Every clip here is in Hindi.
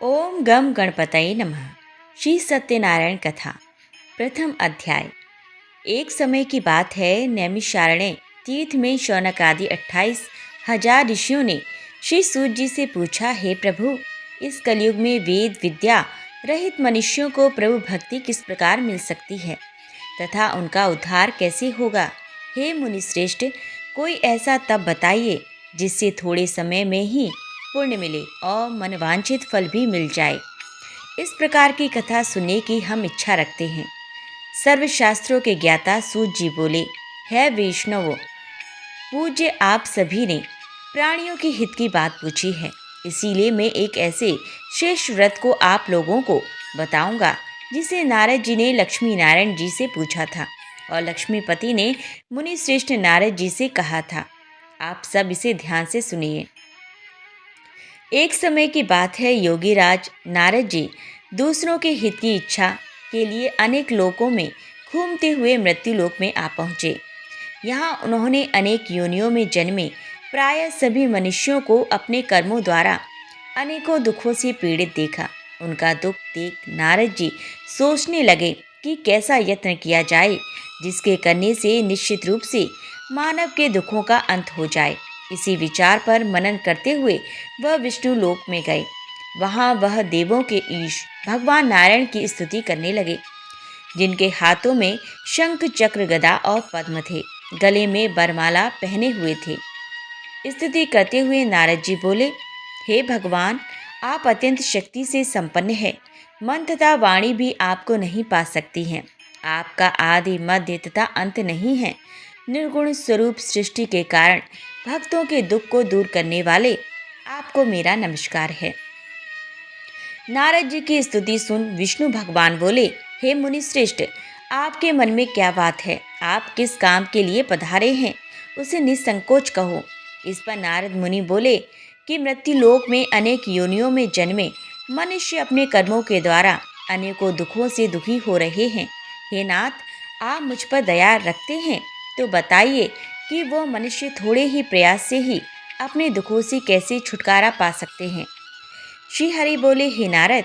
ओम गम गणपतये नमः। श्री सत्यनारायण कथा प्रथम अध्याय। एक समय की बात है, नैमिषारण्य तीर्थ में शौनक आदि 28,000 ऋषियों ने श्री सूत जी से पूछा, हे प्रभु, इस कलयुग में वेद विद्या रहित मनुष्यों को प्रभु भक्ति किस प्रकार मिल सकती है तथा उनका उद्धार कैसे होगा। हे मुनिश्रेष्ठ, कोई ऐसा तप बताइए जिससे थोड़े समय में ही पुण्य मिले और मनवांछित फल भी मिल जाए। इस प्रकार की कथा सुनने की हम इच्छा रखते हैं। सर्वशास्त्रों के ज्ञाता सूत जी बोले, है वैष्णवों, पूज्य आप सभी ने प्राणियों के हित की बात पूछी है, इसीलिए मैं एक ऐसे श्रेष्ठ व्रत को आप लोगों को बताऊंगा जिसे नारद जी ने लक्ष्मी नारायण जी से पूछा था और लक्ष्मीपति ने मुनि श्रेष्ठ नारद जी से कहा था। आप सब इसे ध्यान से सुनिए। एक समय की बात है, योगीराज नारद जी दूसरों के हित की इच्छा के लिए अनेक लोकों में घूमते हुए मृत्युलोक में आ पहुँचे। यहाँ उन्होंने अनेक योनियों में जन्मे प्रायः सभी मनुष्यों को अपने कर्मों द्वारा अनेकों दुखों से पीड़ित देखा। उनका दुख देख नारद जी सोचने लगे कि कैसा यत्न किया जाए जिसके करने से निश्चित रूप से मानव के दुखों का अंत हो जाए। इसी विचार पर मनन करते हुए वह विष्णु लोक में गए। वहाँ वह देवों के ईश भगवान नारायण की स्तुति करने लगे, जिनके हाथों में शंख चक्र गदा और पद्म थे, गले में बरमाला पहने हुए थे। स्तुति करते हुए नारद जी बोले, हे भगवान, आप अत्यंत शक्ति से संपन्न है, मन तथा वाणी भी आपको नहीं पा सकती हैं। आपका आदि मध्य तथा अंत नहीं है। निर्गुण स्वरूप सृष्टि के कारण भक्तों के दुख को दूर करने वाले आपको मेरा नमस्कार है। नारद जी की स्तुति सुन विष्णु भगवान बोले, हे मुनिश्रेष्ठ, आपके मन में क्या बात है? आप किस काम के लिए पधारे हैं, उसे निसंकोच कहो। इस पर नारद मुनि बोले कि मृत्युलोक में अनेक योनियों में जन्मे मनुष्य अपने कर्मों के द्वारा अनेकों दुखों से दुखी हो रहे हैं। हे नाथ, आप मुझ पर दया रखते हैं तो बताइए कि वो मनुष्य थोड़े ही प्रयास से ही अपने दुखों से कैसे छुटकारा पा सकते हैं। श्री हरि बोले, हे नारद,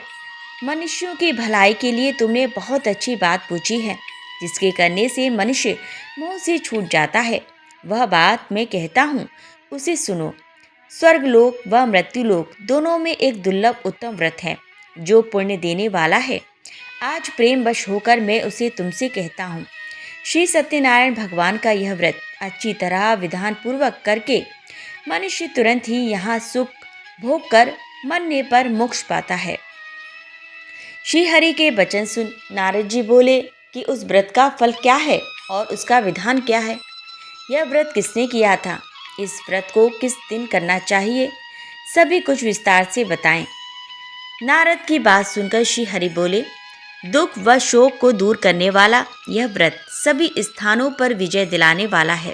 मनुष्यों की भलाई के लिए तुमने बहुत अच्छी बात पूछी है, जिसके करने से मनुष्य मोह से छूट जाता है। वह बात मैं कहता हूँ, उसे सुनो। स्वर्गलोक व मृत्युलोक दोनों में एक दुर्लभ उत्तम व्रत है जो पुण्य देने वाला है। आज प्रेमवश होकर मैं उसे तुमसे कहता हूँ। श्री सत्यनारायण भगवान का यह व्रत अच्छी तरह विधान पूर्वक करके मनुष्य तुरंत ही यहाँ सुख भोग कर मरने पर मोक्ष पाता है। श्री हरि के वचन सुन नारद जी बोले कि उस व्रत का फल क्या है और उसका विधान क्या है? यह व्रत किसने किया था? इस व्रत को किस दिन करना चाहिए? सभी कुछ विस्तार से बताएं। नारद की बात सुनकर श्री हरि बोले, दुख व शोक को दूर करने वाला यह व्रत सभी स्थानों पर विजय दिलाने वाला है।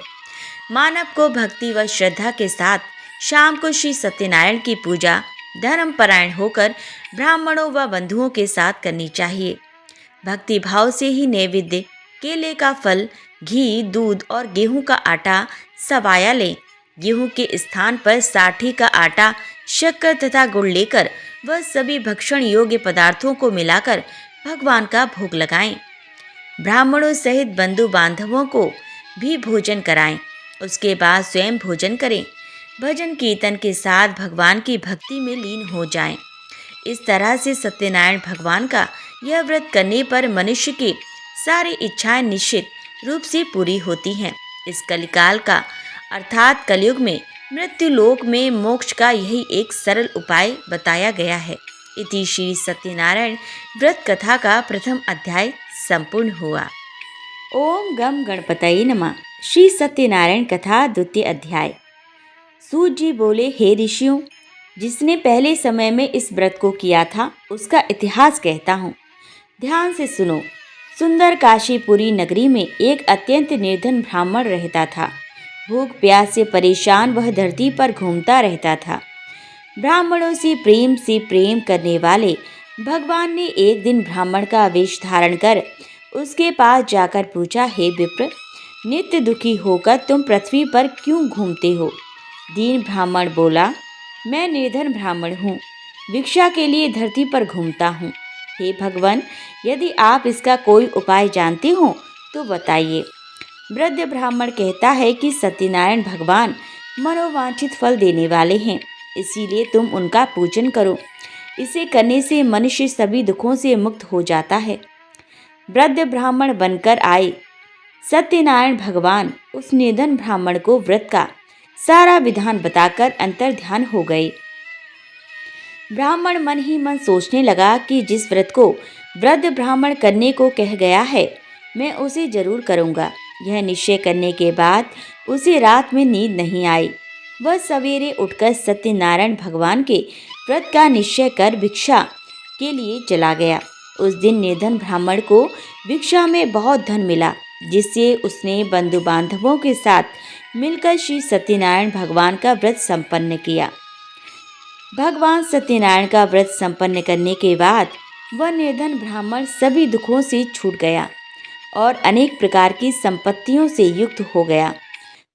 मानव को भक्ति व श्रद्धा के साथ शाम को श्री सत्यनारायण की पूजा धर्मपरायण होकर ब्राह्मणों व बंधुओं के साथ करनी चाहिए। भक्ति भाव से ही नैवेद्य, केले का फल, घी, दूध और गेहूं का आटा सवाया लें। गेहूं के स्थान पर साठी का आटा, शक्कर तथा गुड़ लेकर वह सभी भक्षण योग्य पदार्थों को मिलाकर भगवान का भोग लगाएं। ब्राह्मणों सहित बंधु बांधवों को भी भोजन कराएं। उसके बाद स्वयं भोजन करें। भजन कीर्तन के साथ भगवान की भक्ति में लीन हो जाएं। इस तरह से सत्यनारायण भगवान का यह व्रत करने पर मनुष्य की सारी इच्छाएं निश्चित रूप से पूरी होती हैं। इस कलिकाल का अर्थात कलयुग में मृत्युलोक में मोक्ष का यही एक सरल उपाय बताया गया है। इति श्री सत्यनारायण व्रत कथा का प्रथम अध्याय संपूर्ण हुआ। ओम गम गणपतये नमः। श्री सत्यनारायण कथा द्वितीय अध्याय। सूत जी बोले, हे ऋषियों, जिसने पहले समय में इस व्रत को किया था उसका इतिहास कहता हूँ, ध्यान से सुनो। सुंदर काशीपुरी नगरी में एक अत्यंत निर्धन ब्राह्मण रहता था। भूख प्यास से परेशान वह धरती पर घूमता रहता था। ब्राह्मणों से प्रेम करने वाले भगवान ने एक दिन ब्राह्मण का वेश धारण कर उसके पास जाकर पूछा, हे विप्र, नित्य दुखी होकर तुम पृथ्वी पर क्यों घूमते हो? दीन ब्राह्मण बोला, मैं निर्धन ब्राह्मण हूँ, भिक्षा के लिए धरती पर घूमता हूँ। हे भगवान, यदि आप इसका कोई उपाय जानते हो तो बताइए। वृद्ध ब्राह्मण कहता है कि सत्यनारायण भगवान मनोवांछित फल देने वाले हैं, इसीलिए तुम उनका पूजन करो। इसे करने से मनुष्य सभी दुखों से मुक्त हो जाता है। वृद्ध ब्राह्मण बनकर आए सत्यनारायण भगवान उस निर्धन ब्राह्मण को व्रत का सारा विधान बताकर अंतर ध्यान हो गए। ब्राह्मण मन ही मन सोचने लगा कि जिस व्रत को वृद्ध ब्राह्मण करने को कह गया है, मैं उसे जरूर करूँगा। यह निश्चय करने के बाद उसे रात में नींद नहीं आई। वह सवेरे उठकर सत्यनारायण भगवान के व्रत का निश्चय कर भिक्षा के लिए चला गया। उस दिन निर्धन ब्राह्मण को भिक्षा में बहुत धन मिला, जिससे उसने बंधु बांधवों के साथ मिलकर श्री सत्यनारायण भगवान का व्रत संपन्न किया। भगवान सत्यनारायण का व्रत संपन्न करने के बाद वह निर्धन ब्राह्मण सभी दुखों से छूट गया और अनेक प्रकार की संपत्तियों से युक्त हो गया।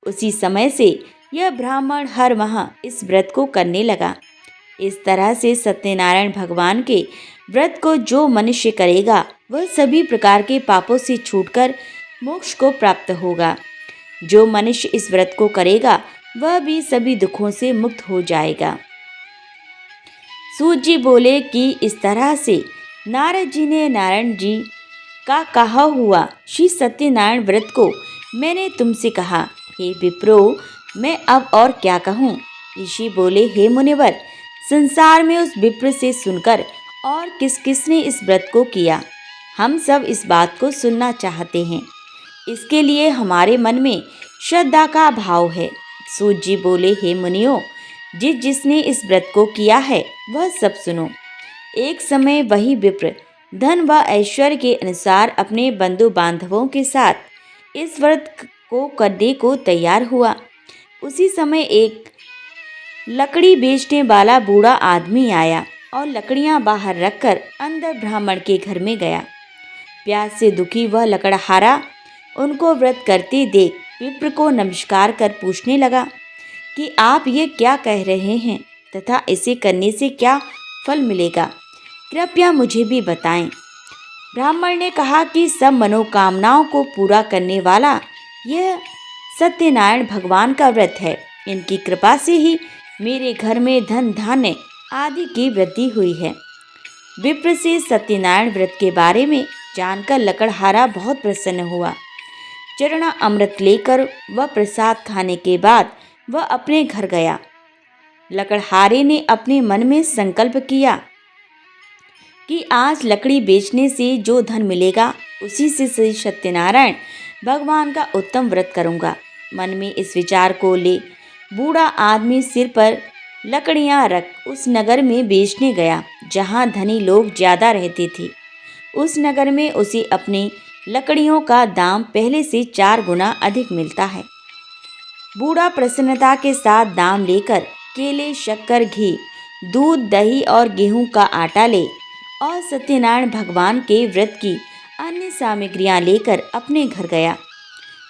उसी समय से यह ब्राह्मण हर माह इस व्रत को करने लगा। इस तरह से सत्यनारायण भगवान के व्रत को जो मनुष्य करेगा वह सभी प्रकार के पापों से छूटकर मोक्ष को प्राप्त होगा। जो मनुष्य इस व्रत को करेगा वह भी सभी दुखों से मुक्त हो जाएगा। सूत जी बोले कि इस तरह से नारद जी ने नारायण जी का कहा हुआ श्री सत्यनारायण व्रत को मैंने तुमसे कहा। हे विप्रो, मैं अब और क्या कहूँ। ऋषि बोले, हे मुनिवर, संसार में उस विप्र से सुनकर और किस किसने इस व्रत को किया, हम सब इस बात को सुनना चाहते हैं। इसके लिए हमारे मन में श्रद्धा का भाव है। सूत जी बोले, हे मुनियों, जिसने इस व्रत को किया है वह सब सुनो। एक समय वही विप्र धन व ऐश्वर्य के अनुसार अपने बंधु बांधवों के साथ इस व्रत को करने को तैयार हुआ। उसी समय एक लकड़ी बेचने वाला बूढ़ा आदमी आया और लकड़ियां बाहर रखकर अंदर ब्राह्मण के घर में गया। प्यास से दुखी वह लकड़हारा उनको व्रत करते देख विप्र को नमस्कार कर पूछने लगा कि आप ये क्या कह रहे हैं तथा इसे करने से क्या फल मिलेगा, कृपया मुझे भी बताएं। ब्राह्मण ने कहा कि सब मनोकामनाओं को पूरा करने वाला यह सत्यनारायण भगवान का व्रत है। इनकी कृपा से ही मेरे घर में धन धान्य आदि की वृद्धि हुई है। विप्र से सत्यनारायण व्रत के बारे में जानकर लकड़हारा बहुत प्रसन्न हुआ। चरणा अमृत लेकर वह प्रसाद खाने के बाद वह अपने घर गया। लकड़हारे ने अपने मन में संकल्प किया कि आज लकड़ी बेचने से जो धन मिलेगा उसी से श्री सत्यनारायण भगवान का उत्तम व्रत करूंगा। मन में इस विचार को ले बूढ़ा आदमी सिर पर लकड़ियां रख उस नगर में बेचने गया जहां धनी लोग ज्यादा रहते थे। उस नगर में उसे अपनी लकड़ियों का दाम पहले से 4 गुना अधिक मिलता है। बूढ़ा प्रसन्नता के साथ दाम लेकर केले, शक्कर, घी, दूध, दही और गेहूं का आटा ले और सत्यनारायण भगवान के व्रत की अन्य सामग्रियां लेकर अपने घर गया।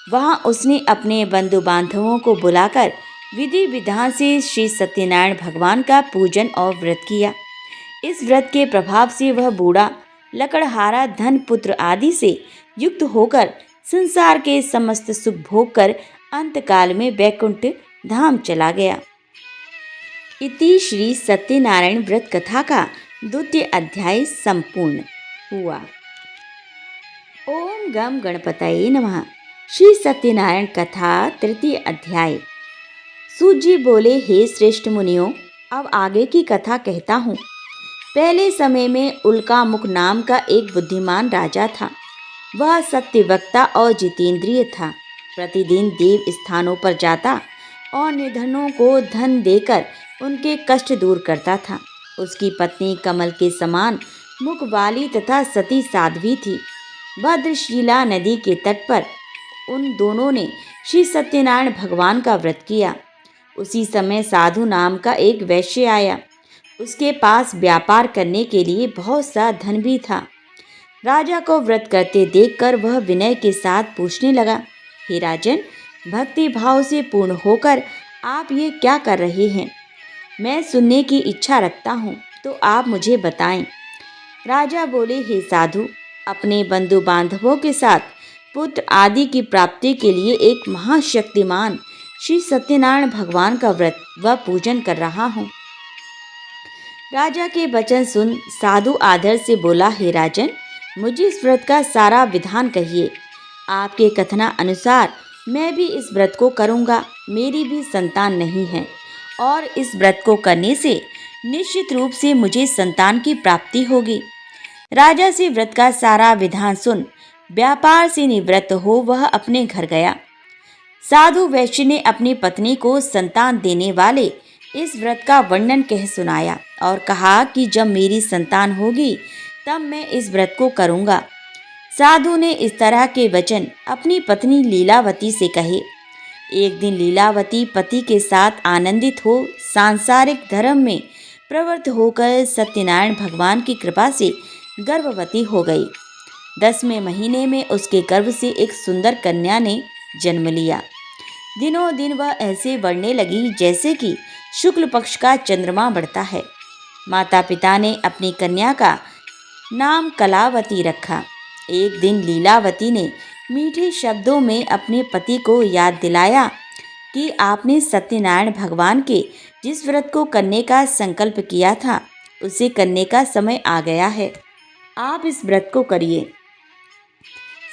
वहां उसने अपने बंधु बांधवों को बुलाकर विधि विधान से श्री सत्यनारायण भगवान का पूजन और व्रत किया। इस व्रत के प्रभाव से वह बूढ़ा लकड़हारा धन पुत्र आदि से युक्त होकर संसार के समस्त सुख भोग कर अंतकाल में वैकुंठ धाम चला गया। इति श्री सत्यनारायण व्रत कथा का 2य अध्याय संपूर्ण हुआ। ओम गम गणपतये नमः। श्री सत्यनारायण कथा 3य अध्याय। सूत जी बोले, हे श्रेष्ठ मुनियों, अब आगे की कथा कहता हूँ। पहले समय में उल्कामुख नाम का एक बुद्धिमान राजा था। वह सत्यवक्ता और जितेंद्रिय था। प्रतिदिन देव स्थानों पर जाता और निर्धनों को धन देकर उनके कष्ट दूर करता था। उसकी पत्नी कमल के समान मुख वाली तथा सती साध्वी थी। भद्रशिला नदी के तट पर उन दोनों ने श्री सत्यनारायण भगवान का व्रत किया। उसी समय साधु नाम का एक वैश्य आया। उसके पास व्यापार करने के लिए बहुत सा धन भी था। राजा को व्रत करते देखकर वह विनय के साथ पूछने लगा, हे राजन, भक्ति भाव से पूर्ण होकर आप ये क्या कर रहे हैं? मैं सुनने की इच्छा रखता हूँ। तो आप मुझे बताएं। राजा बोले, हे साधु, अपने बंधु बांधवों के साथ पुत्र आदि की प्राप्ति के लिए एक महाशक्तिमान श्री सत्यनारायण भगवान का व्रत व पूजन कर रहा हूँ। राजा के वचन सुन साधु आदर से बोला, हे राजन, मुझे इस व्रत का सारा विधान कहिए। आपके कथना अनुसार मैं भी इस व्रत को करूँगा। मेरी भी संतान नहीं है और इस व्रत को करने से निश्चित रूप से मुझे संतान की प्राप्ति होगी। राजा से व्रत का सारा विधान सुन व्यापार से निवृत्त हो वह अपने घर गया। साधु वैश्य ने अपनी पत्नी को संतान देने वाले इस व्रत का वर्णन कह सुनाया और कहा कि जब मेरी संतान होगी तब मैं इस व्रत को करूँगा। साधु ने इस तरह के वचन अपनी पत्नी लीलावती से कहे। एक दिन लीलावती पति के साथ आनंदित हो सांसारिक धर्म में प्रवृत्त होकर सत्यनारायण भगवान की कृपा से गर्भवती हो गई। 10वें महीने में उसके गर्भ से एक सुंदर कन्या ने जन्म लिया। दिनों दिन वह ऐसे बढ़ने लगी जैसे कि शुक्ल पक्ष का चंद्रमा बढ़ता है। माता पिता ने अपनी कन्या का नाम कलावती रखा। एक दिन लीलावती ने मीठे शब्दों में अपने पति को याद दिलाया कि आपने सत्यनारायण भगवान के जिस व्रत को करने का संकल्प किया था उसे करने का समय आ गया है। आप इस व्रत को करिए।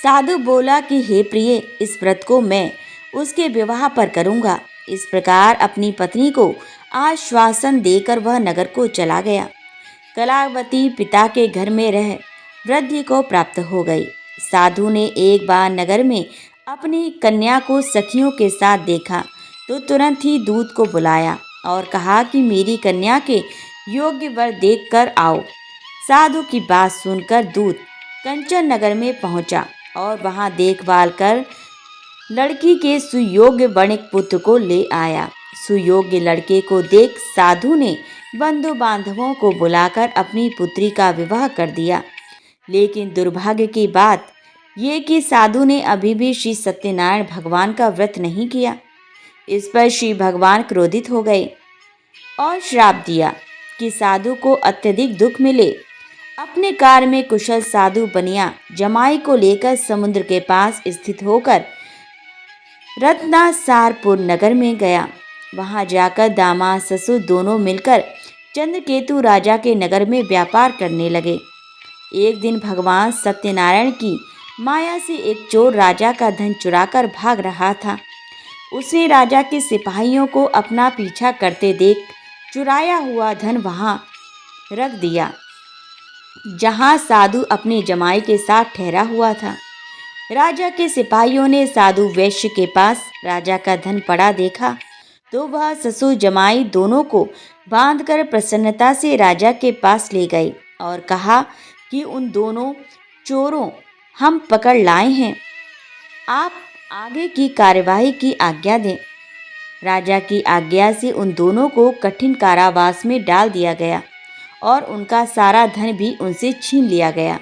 साधु बोला कि हे प्रिय, इस व्रत को मैं उसके विवाह पर करूँगा। इस प्रकार अपनी पत्नी को आश्वासन देकर वह नगर को चला गया। कलावती पिता के घर में रह वृद्धि को प्राप्त हो गई। साधु ने एक बार नगर में अपनी कन्या को सखियों के साथ देखा तो तुरंत ही दूत को बुलाया और कहा कि मेरी कन्या के योग्य वर देख कर आओ। साधु की बात सुनकर दूत कंचन नगर में पहुंचा और वहां देखभाल कर लड़की के सुयोग्य वणिक पुत्र को ले आया। सुयोग्य लड़के को देख साधु ने बंधु बांधवों को बुलाकर अपनी पुत्री का विवाह कर दिया। लेकिन दुर्भाग्य की बात ये कि साधु ने अभी भी श्री सत्यनारायण भगवान का व्रत नहीं किया। इस पर श्री भगवान क्रोधित हो गए और श्राप दिया कि साधु को अत्यधिक दुख मिले। अपने कार्य में कुशल साधु बनिया जमाई को लेकर समुद्र के पास स्थित होकर रत्नासारपुर नगर में गया। वहां जाकर दामाद ससुर दोनों मिलकर चंद्रकेतु राजा के नगर में व्यापार करने लगे। एक दिन भगवान सत्यनारायण की माया से एक चोर राजा का धन चुराकर भाग रहा था। उसने राजा के सिपाहियों को अपना पीछा करते देख चुराया हुआ धन वहां रख दिया जहां साधु अपने जमाई के साथ ठहरा हुआ था। राजा के सिपाहियों ने साधु वैश्य के पास राजा का धन पड़ा देखा तो वह ससुर जमाई दोनों को बांधकर प्रसन्नता से राजा के पास ले गए और कहा कि उन दोनों चोरों हम पकड़ लाए हैं, आप आगे की कार्यवाही की आज्ञा दें। राजा की आज्ञा से उन दोनों को कठिन कारावास में डाल दिया गया और उनका सारा धन भी उनसे छीन लिया गया।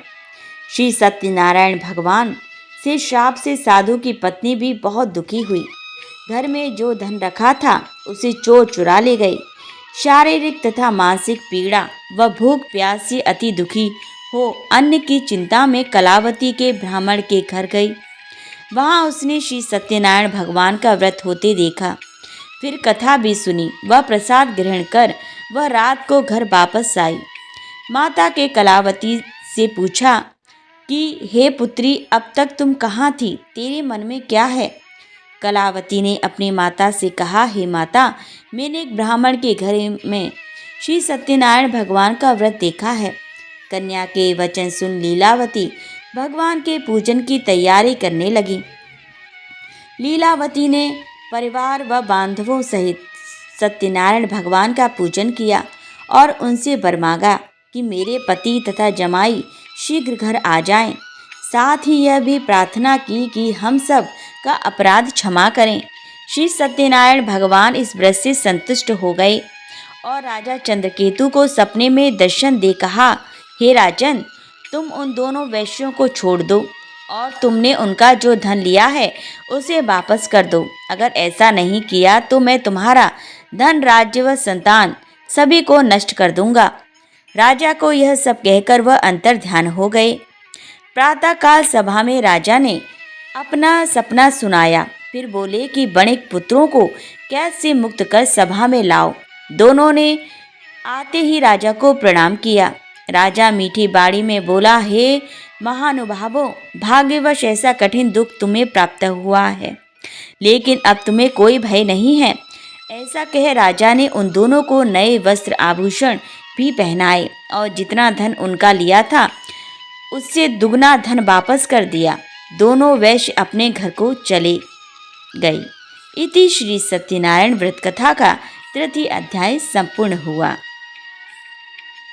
श्री सत्यनारायण भगवान से श्राप से साधु की पत्नी भी बहुत दुखी हुई। घर में जो धन रखा था उसे चोर चुरा ले गए। शारीरिक तथा मानसिक पीड़ा व भूख प्यास से अति दुखी हो अन्न की चिंता में कलावती के ब्राह्मण के घर गई। वहां उसने श्री सत्यनारायण भगवान का व्रत होते देखा। फिर कथा भी सुनी। वह प्रसाद ग्रहण कर वह रात को घर वापस आई। माता के कलावती से पूछा कि हे पुत्री, अब तक तुम कहाँ थी? तेरे मन में क्या है? कलावती ने अपनी माता से कहा, हे माता, मैंने एक ब्राह्मण के घर में श्री सत्यनारायण भगवान का व्रत देखा है। कन्या के वचन सुन लीलावती भगवान के पूजन की तैयारी करने लगी। लीलावती ने परिवार व बांधवों सहित सत्यनारायण भगवान का पूजन किया और उनसे वर मांगा कि मेरे पति तथा जमाई शीघ्र घर आ जाएं। साथ ही यह भी प्रार्थना की कि हम सब का अपराध क्षमा करें। श्री सत्यनारायण भगवान इस व्रत से संतुष्ट हो गए और राजा चंद्रकेतु को सपने में दर्शन दे कहा, हे राजन, तुम उन दोनों वैश्यों को छोड़ दो और तुमने उनका जो धन लिया है उसे वापस कर दो। अगर ऐसा नहीं किया तो मैं तुम्हारा धन, राज्य व संतान सभी को नष्ट कर दूंगा। राजा को यह सब कहकर वह अंतर ध्यान हो गए। प्रातःकाल सभा में राजा ने अपना सपना सुनाया। फिर बोले कि बणिक पुत्रों को कैद से मुक्त कर सभा में लाओ। दोनों ने आते ही राजा को प्रणाम किया। राजा मीठी बाड़ी में बोला, हे महानुभावों, भाग्यवश ऐसा कठिन दुख तुम्हें प्राप्त हुआ है, लेकिन अब तुम्हें कोई भय नहीं है। ऐसा कह राजा ने उन दोनों को नए वस्त्र आभूषण भी पहनाए और जितना धन उनका लिया था उससे दुगना धन वापस कर दिया। दोनों वैश्य अपने घर को चले गए। इति श्री सत्यनारायण व्रत कथा का तृतीय अध्याय संपूर्ण हुआ।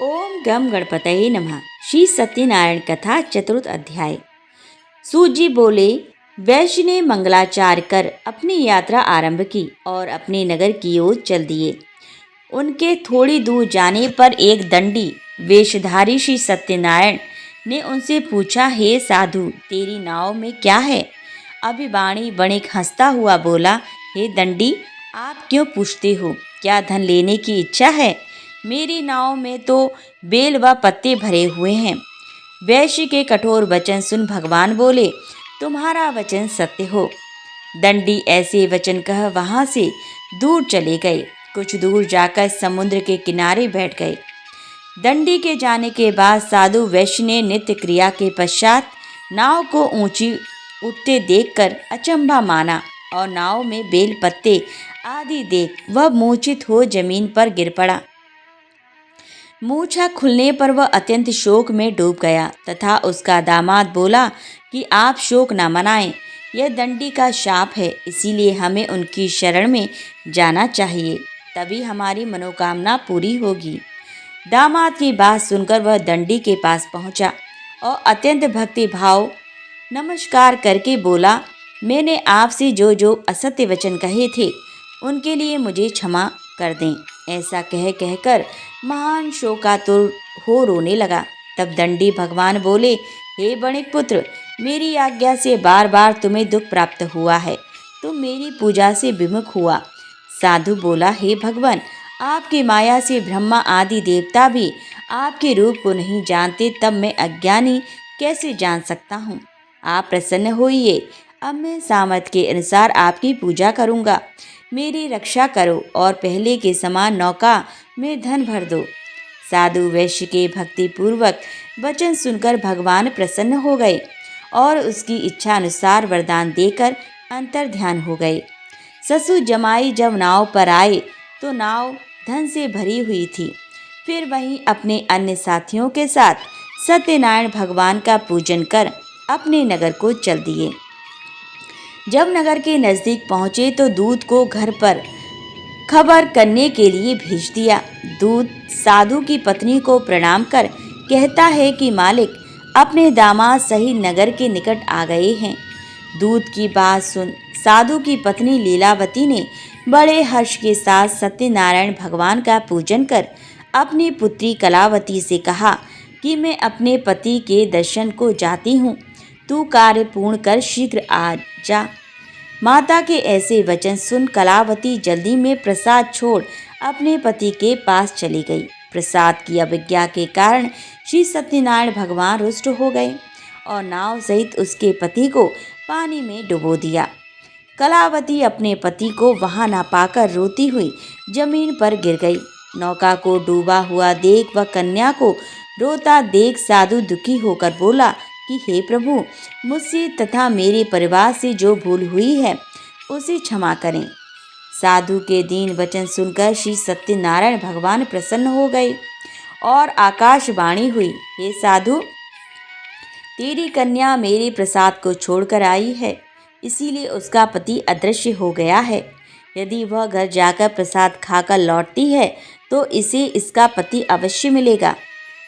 ओम गम गणपतये नमः। श्री सत्यनारायण कथा चतुर्थ अध्याय। सूत जी बोले, वैश्य ने मंगलाचार कर अपनी यात्रा आरंभ की और अपने नगर की ओर चल दिए। उनके थोड़ी दूर जाने पर एक दंडी वेशधारी श्री सत्यनारायण ने उनसे पूछा, हे साधु, तेरी नाव में क्या है? अभिवाणी बणिक हंसता हुआ बोला, हे दंडी, आप क्यों पूछते हो? क्या धन लेने की इच्छा है? मेरी नाव में तो बेल व पत्ते भरे हुए हैं। वैश्य के कठोर वचन सुन भगवान बोले, तुम्हारा वचन सत्य हो। दंडी ऐसे वचन कह वहां से दूर चले गए। कुछ दूर जाकर समुद्र के किनारे बैठ गए। दंडी के जाने के बाद साधु वैश्य ने नित्य क्रिया के पश्चात नाव को ऊंची उठते देखकर अचंभा माना और नाव में बेल पत्ते आदि देख वह मूर्छित हो जमीन पर गिर पड़ा। मूर्छा खुलने पर वह अत्यंत शोक में डूब गया तथा उसका दामाद बोला कि आप शोक न मनाएं, यह दंडी का शाप है, इसीलिए हमें उनकी शरण में जाना चाहिए, तभी हमारी मनोकामना पूरी होगी। दामाद की बात सुनकर वह दंडी के पास पहुंचा और अत्यंत भक्ति भाव नमस्कार करके बोला, मैंने आपसे जो जो असत्य वचन कहे थे उनके लिए मुझे क्षमा कर दें। ऐसा कहकर महान शोकातुर हो रोने लगा। तब दंडी भगवान बोले, हे बणिक पुत्र, मेरी आज्ञा से बार बार तुम्हें दुख प्राप्त हुआ है, तुम मेरी पूजा से विमुख हुआ। साधु बोला, हे भगवान, आपकी माया से ब्रह्मा आदि देवता भी आपके रूप को नहीं जानते, तब मैं अज्ञानी कैसे जान सकता हूँ? आप प्रसन्न होइए, अब मैं सामर्थ के अनुसार आपकी पूजा करूँगा। मेरी रक्षा करो और पहले के समान नौका में धन भर दो। साधु वैश्य के भक्तिपूर्वक वचन सुनकर भगवान प्रसन्न हो गए और उसकी इच्छा अनुसार वरदान देकर अंतर ध्यान हो गए। ससुर जमाई जब नाव पर आए तो नाव धन से भरी हुई थी। फिर वहीं अपने अन्य साथियों के साथ सत्यनारायण भगवान का पूजन कर अपने नगर को चल दिए। जब नगर के नज़दीक पहुँचे तो दूत को घर पर खबर करने के लिए भेज दिया। दूत साधु की पत्नी को प्रणाम कर कहता है कि मालिक अपने दामाद सही नगर के निकट आ गए हैं। दूत की बात सुन साधु की पत्नी लीलावती ने बड़े हर्ष के साथ सत्यनारायण भगवान का पूजन कर अपनी पुत्री कलावती से कहा कि मैं अपने पति के दर्शन को जाती हूँ, तू कार्य पूर्ण कर शीघ्र आ जा। माता के ऐसे वचन सुन कलावती जल्दी में प्रसाद छोड़ अपने पति के पास चली गई। प्रसाद की अवज्ञा के कारण श्री सत्यनारायण भगवान रुष्ट हो गए और नाव सहित उसके पति को पानी में डुबो दिया। कलावती अपने पति को वहां न पाकर रोती हुई जमीन पर गिर गई। नौका को डूबा हुआ देख वह कन्या को रोता देख साधु दुखी होकर बोला कि हे प्रभु, मुझसे तथा मेरे परिवार से जो भूल हुई है उसे क्षमा करें। साधु के दीन वचन सुनकर श्री सत्यनारायण भगवान प्रसन्न हो गए और आकाशवाणी हुई, हे साधु, तेरी कन्या मेरे प्रसाद को छोड़कर आई है, इसीलिए उसका पति अदृश्य हो गया है। यदि वह घर जाकर प्रसाद खाकर लौटती है तो इसे इसका पति अवश्य मिलेगा।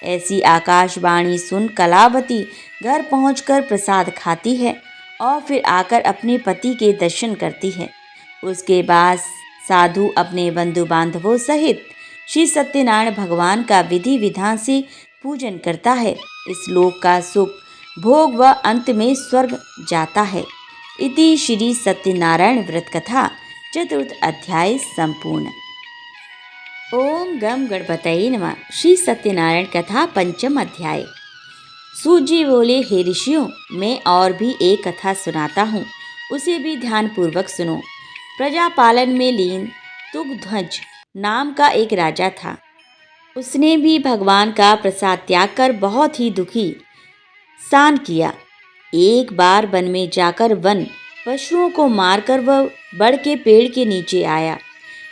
ऐसी आकाशवाणी सुन कलावती घर पहुंचकर प्रसाद खाती है और फिर आकर अपने पति के दर्शन करती है। उसके बाद साधु अपने बंधु बांधवों सहित श्री सत्यनारायण भगवान का विधि विधान से पूजन करता है। इस लोक का सुख भोग व अंत में स्वर्ग जाता है। इति श्री सत्यनारायण व्रत कथा चतुर्थ अध्याय संपूर्ण। ओम गम गणपतये नमः। श्री सत्यनारायण कथा पंचम अध्याय। सूत जी बोले, हे ऋषियों, मैं और भी एक कथा सुनाता हूँ, उसे भी ध्यानपूर्वक सुनो। प्रजापालन में लीन तुगध्वज नाम का एक राजा था। उसने भी भगवान का प्रसाद त्याग कर बहुत ही दुखी सान किया। एक बार वन में जाकर वन पशुओं को मारकर वह बड़ के पेड़ के नीचे आया।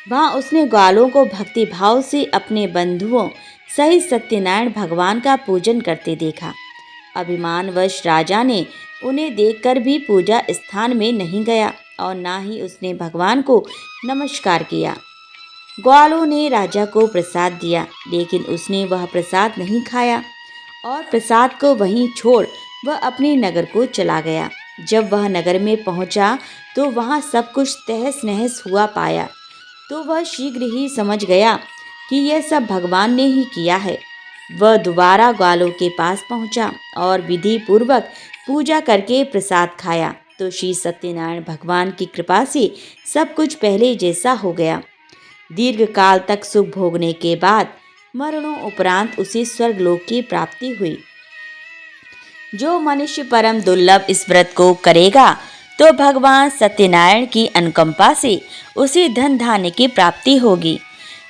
वहाँ उसने ग्वालों को भक्ति भाव से अपने बंधुओं सहित सत्यनारायण भगवान का पूजन करते देखा। अभिमानवश राजा ने उन्हें देखकर भी पूजा स्थान में नहीं गया और ना ही उसने भगवान को नमस्कार किया। ग्वालों ने राजा को प्रसाद दिया, लेकिन उसने वह प्रसाद नहीं खाया और प्रसाद को वहीं छोड़ वह अपने नगर को चला गया। जब वह नगर में पहुंचा तो वहां सब कुछ तहस नहस हुआ पाया, तो वह शीघ्र ही समझ गया कि यह सब भगवान ने ही किया है। वह दोबारा ग्वालों के पास पहुंचा और विधि पूर्वक पूजा करके प्रसाद खाया, तो श्री सत्यनारायण भगवान की कृपा से सब कुछ पहले जैसा हो गया। दीर्घ काल तक सुख भोगने के बाद मरणों उपरांत उसे स्वर्गलोक की प्राप्ति हुई। जो मनुष्य परम दुर्लभ इस व्रत को करेगा तो भगवान सत्यनारायण की अनुकंपा से उसे धन धान्य की प्राप्ति होगी।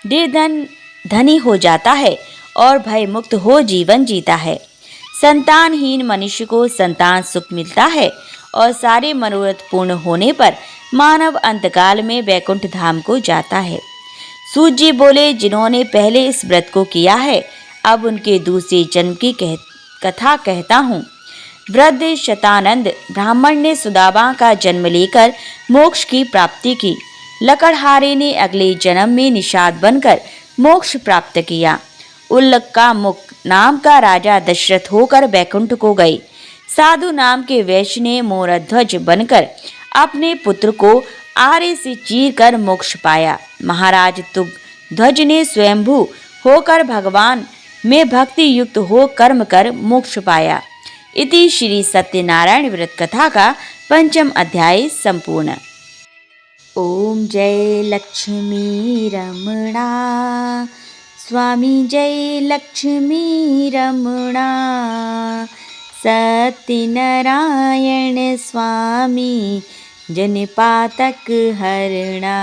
निर्धन धनी हो जाता है और भय मुक्त हो जीवन जीता है। संतानहीन मनुष्य को संतान सुख मिलता है और सारे मनोरथ पूर्ण होने पर मानव अंतकाल में वैकुंठ धाम को जाता है। सूत जी बोले, जिन्होंने पहले इस व्रत को किया है, अब उनके दूसरे जन्म की कथा कहता हूँ। वृद्ध शतानंद ब्राह्मण ने सुदामा का जन्म लेकर मोक्ष की प्राप्ति की। लकड़हारे ने अगले जन्म में निषाद बनकर मोक्ष प्राप्त किया। उल्लका मुख नाम का राजा दशरथ होकर बैकुंठ को गए। साधु नाम के वैश्य ने मोरध्वज बनकर अपने पुत्र को आरे से चीर कर मोक्ष पाया। महाराज तुगध्वज ने स्वयंभू होकर भगवान में भक्ति युक्त हो कर्म कर मोक्ष पाया। इति श्री सत्यनारायण व्रत कथा का पंचम अध्याय संपूर्ण। ओम जय लक्ष्मी रमणा स्वामी, जय लक्ष्मी रमणा सत्यनारायण स्वामी, जनपातक हरणा।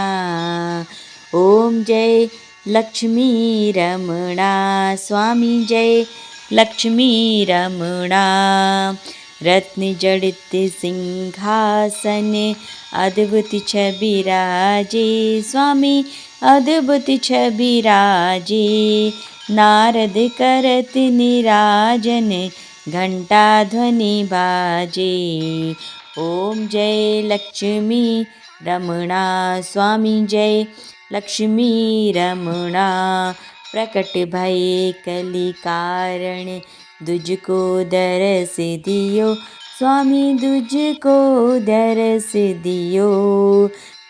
ओम जय लक्ष्मी रमणा स्वामी, जय लक्ष्मी रमणा। रत्न जड़ित सिंहासन अद्भुत छवि राजे स्वामी, अद्भुत छवि राजे। नारद करत निराजन घंटा ध्वनि बाजे। ओम जय लक्ष्मी रमणा स्वामी, जय लक्ष्मी रमणा। प्रकट भये कलि कारण तुझको दरस दियो स्वामी, तुझको दरस दियो।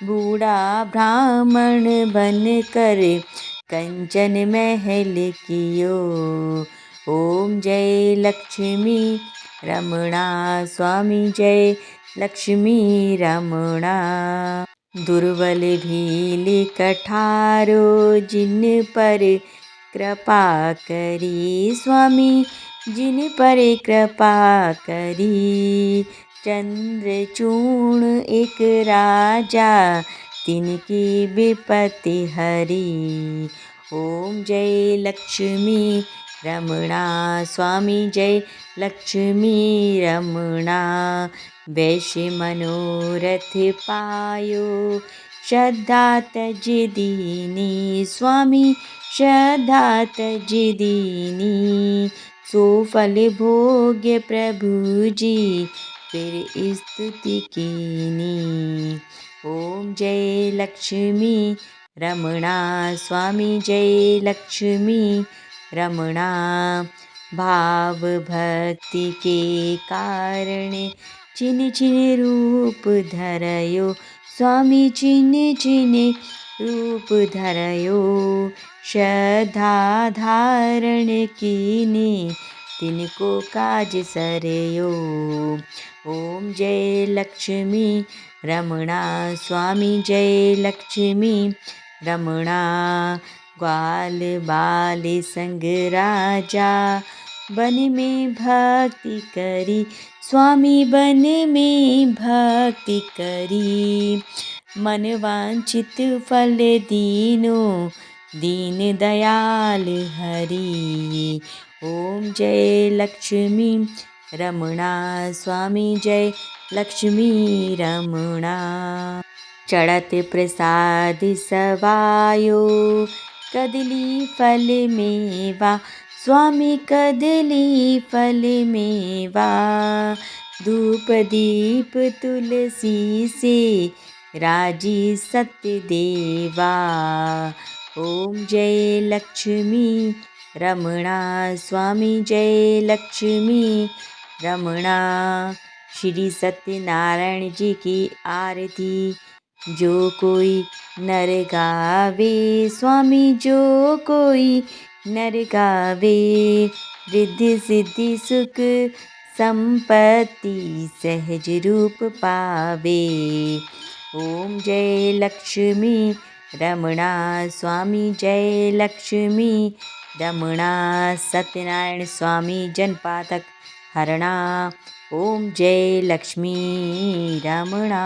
बूढ़ा ब्राह्मण बन कर कंचन महल कियो। ओम जय लक्ष्मी रमणा स्वामी, जय लक्ष्मी रमणा। दुर्बल भील कठारो जिन पर कृपा करी स्वामी, जिन पर कृपा करी। चंद्रचूर्ण एक राजा तिनकी विपत्ति हरी। ओम जय लक्ष्मी रमणा स्वामी, जय लक्ष्मी रमणा। वैश्य मनोरथ पायो श्रद्धा तज दीनी स्वामी, श्रद्धा तज दीनी। सो फल भोग्य प्रभु जी फिर स्तुति कीनी। ओम जय लक्ष्मी रमणा स्वामी, जय लक्ष्मी रमणा। भाव भक्ति के कारण चिन चिन रूप धरयो स्वामी, चिन चिन रूप धरयो। श्रद्धा धारण कीने तिनको काज सरयो। ओम जय लक्ष्मी रमणा स्वामी, जय लक्ष्मी रमणा। ग्वाल बाल संग राजा, बन में भक्ति करी स्वामी, बन में भक्ति करी। मन वांछित फल दीनो, दीन दयाल हरि। ओम जय लक्ष्मी रमणा स्वामी, जय लक्ष्मी रमणा। चढ़त प्रसाद सवायो, कदली फल मेवा स्वामी, कदली फल मेवा। धूप दीप तुलसी से, राजी सत्य देवा। ओम जय लक्ष्मी रमणा स्वामी, जय लक्ष्मी रमणा। श्री सत्यनारायण जी की आरती। जो कोई नर गावे स्वामी, जो कोई नर गावे, रिद्धि सिद्धि सुख संपत्ति सहज रूप पावे। ओम जय लक्ष्मी रमणा स्वामी, जय लक्ष्मी रमणा। सत्यनारायण स्वामी जनपातक हरणा। ओम जय लक्ष्मी रमणा।